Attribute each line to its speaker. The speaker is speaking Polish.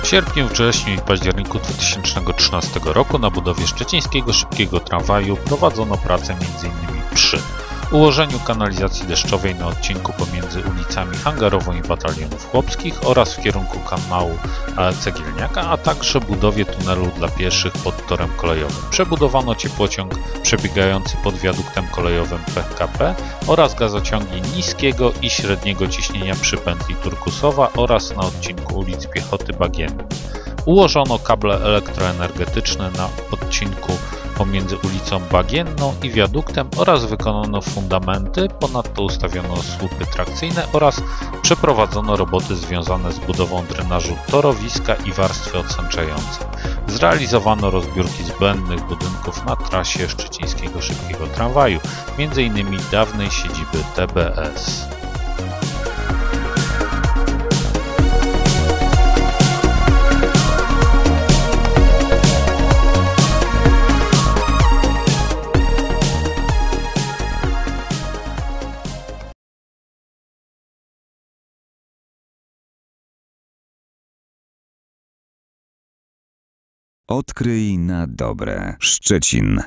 Speaker 1: sierpniu, wrześniu i październiku 2013 roku na budowie szczecińskiego szybkiego tramwaju prowadzono pracę m.in. przy ułożeniu kanalizacji deszczowej na odcinku pomiędzy ulicami Hangarową i Batalionów Chłopskich oraz w kierunku kanału Cegielniaka, a także budowie tunelu dla pieszych pod torem kolejowym. Przebudowano ciepłociąg przebiegający pod wiaduktem kolejowym PKP oraz gazociągi niskiego i średniego ciśnienia przy pętli Turkusowa oraz na odcinku ulic Piechoty Bagiennej. Ułożono kable elektroenergetyczne na odcinku pomiędzy ulicą Bagienną i wiaduktem oraz wykonano fundamenty, ponadto ustawiono słupy trakcyjne oraz przeprowadzono roboty związane z budową drenażu torowiska i warstwy odsączającej. Zrealizowano rozbiórki zbędnych budynków na trasie szczecińskiego szybkiego tramwaju, m.in. dawnej siedziby TBS.
Speaker 2: Odkryj na dobre. Szczecin.